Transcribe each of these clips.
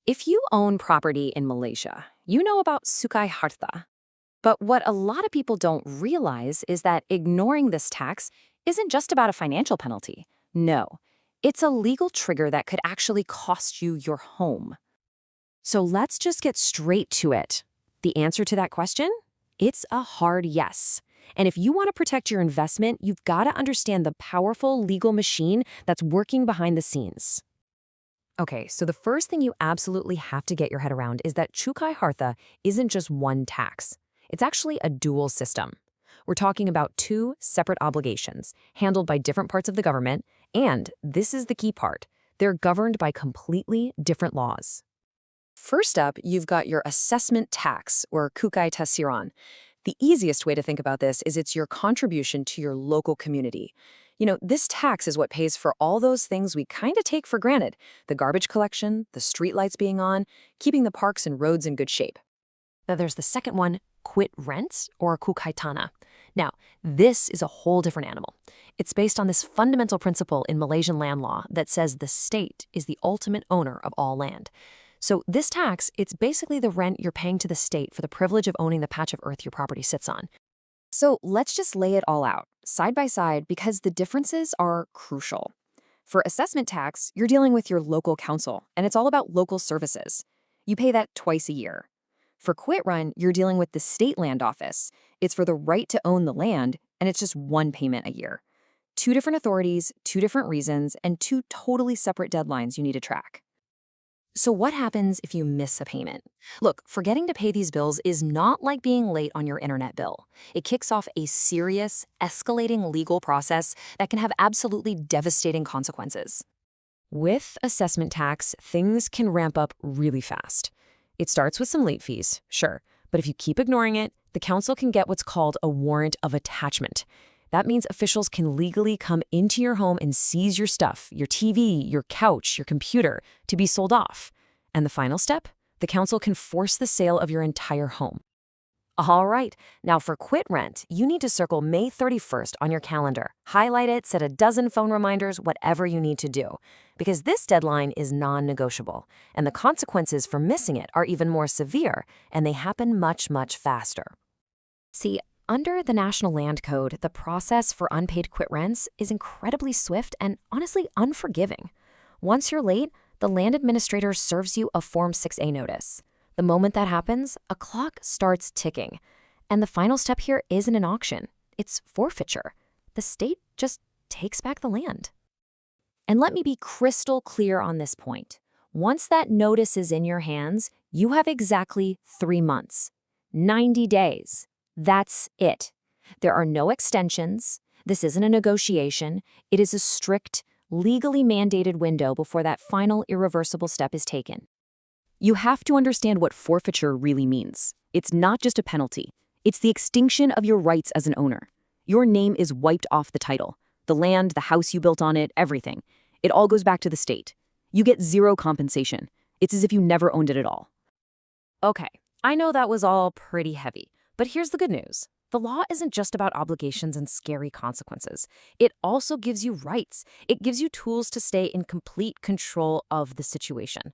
If you own property in Malaysia, you know about Cukai Harta. But what a lot of people don't realize is that ignoring this tax isn't just about a financial penalty. No, it's a legal trigger that could actually cost you your home. So let's just get straight to it. The answer to that question? It's a hard yes. And if you want to protect your investment, you've got to understand the powerful legal machine that's working behind the scenes. Okay, so the first thing you absolutely have to get your head around is that Cukai Harta isn't just one tax. It's actually a dual system. We're talking about two separate obligations handled by different parts of the government, and this is the key part, they're governed by completely different laws. First up, you've got your assessment tax, or Cukai Taksiran. The easiest way to think about this is it's your contribution to your local community. This tax is what pays for all those things we kind of take for granted: the garbage collection, the streetlights being on, keeping the parks and roads in good shape. Now there's the second one, quit rent, or Cukai Tanah. Now, this is a whole different animal. It's based on this fundamental principle in Malaysian land law that says the state is the ultimate owner of all land. So this tax, it's basically the rent you're paying to the state for the privilege of owning the patch of earth your property sits on. So let's just lay it all out, side by side, because the differences are crucial. For assessment tax, you're dealing with your local council, and it's all about local services. You pay that twice a year. For quit run, you're dealing with the state land office. It's for the right to own the land, and it's just one payment a year. Two different authorities, two different reasons, and two totally separate deadlines you need to track. So what happens if you miss a payment? Look, forgetting to pay these bills is not like being late on your internet bill. It kicks off a serious, escalating legal process that can have absolutely devastating consequences. With assessment tax, things can ramp up really fast. It starts with some late fees, sure, but if you keep ignoring it, the council can get what's called a warrant of attachment. That means officials can legally come into your home and seize your stuff, your TV, your couch, your computer, to be sold off. And the final step? The council can force the sale of your entire home. All right, now for quit rent, you need to circle May 31st on your calendar. Highlight it, set a dozen phone reminders, whatever you need to do. Because this deadline is non-negotiable, and the consequences for missing it are even more severe, and they happen much, much faster. See, under the National Land Code, the process for unpaid quit rents is incredibly swift and honestly unforgiving. Once you're late, the land administrator serves you a Form 6A notice. The moment that happens, a clock starts ticking. And the final step here isn't an auction. It's forfeiture. The state just takes back the land. And let me be crystal clear on this point. Once that notice is in your hands, you have exactly 3 months, 90 days. That's it. There are no extensions. This isn't a negotiation. It is a strict, legally mandated window before that final irreversible step is taken. You have to understand what forfeiture really means. It's not just a penalty. It's the extinction of your rights as an owner. Your name is wiped off the title. The land, the house you built on it, everything. It all goes back to the state. You get zero compensation. It's as if you never owned it at all. Okay, I know that was all pretty heavy. But here's the good news. The law isn't just about obligations and scary consequences. It also gives you rights. It gives you tools to stay in complete control of the situation.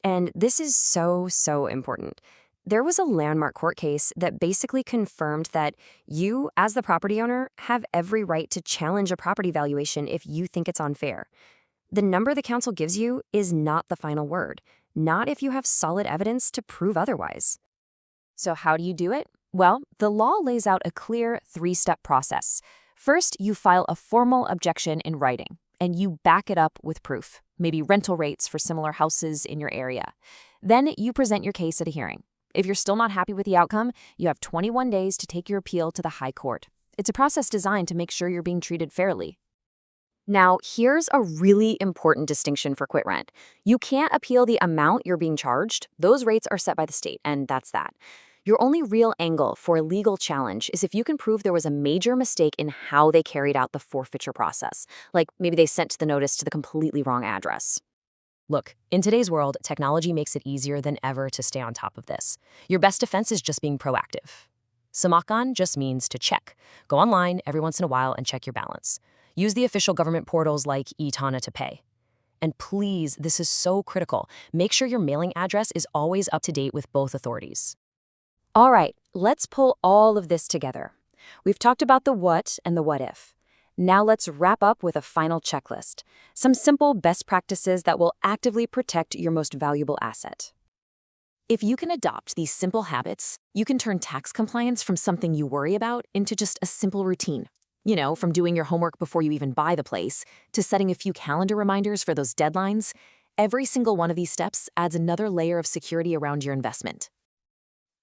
And this is so, so important. There was a landmark court case that basically confirmed that you, as the property owner, have every right to challenge a property valuation if you think it's unfair. The number the council gives you is not the final word, not if you have solid evidence to prove otherwise. So how do you do it? Well, the law lays out a clear 3-step process. First, you file a formal objection in writing, and you back it up with proof, maybe rental rates for similar houses in your area. Then you present your case at a hearing. If you're still not happy with the outcome, you have 21 days to take your appeal to the High Court. It's a process designed to make sure you're being treated fairly. Now, here's a really important distinction for quit rent. You can't appeal the amount you're being charged. Those rates are set by the state, and that's that. Your only real angle for a legal challenge is if you can prove there was a major mistake in how they carried out the forfeiture process, like maybe they sent the notice to the completely wrong address. Look, in today's world, technology makes it easier than ever to stay on top of this. Your best defense is just being proactive. Semakan just means to check. Go online every once in a while and check your balance. Use the official government portals like eTana to pay. And please, this is so critical. Make sure your mailing address is always up to date with both authorities. All right, let's pull all of this together. We've talked about the what and the what if. Now let's wrap up with a final checklist, some simple best practices that will actively protect your most valuable asset. If you can adopt these simple habits, you can turn tax compliance from something you worry about into just a simple routine. From doing your homework before you even buy the place, to setting a few calendar reminders for those deadlines, every single one of these steps adds another layer of security around your investment.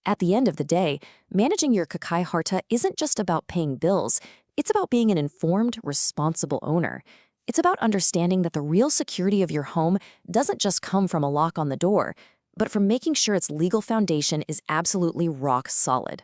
At the end of the day, managing your Cukai Harta isn't just about paying bills, it's about being an informed, responsible owner. It's about understanding that the real security of your home doesn't just come from a lock on the door, but from making sure its legal foundation is absolutely rock solid.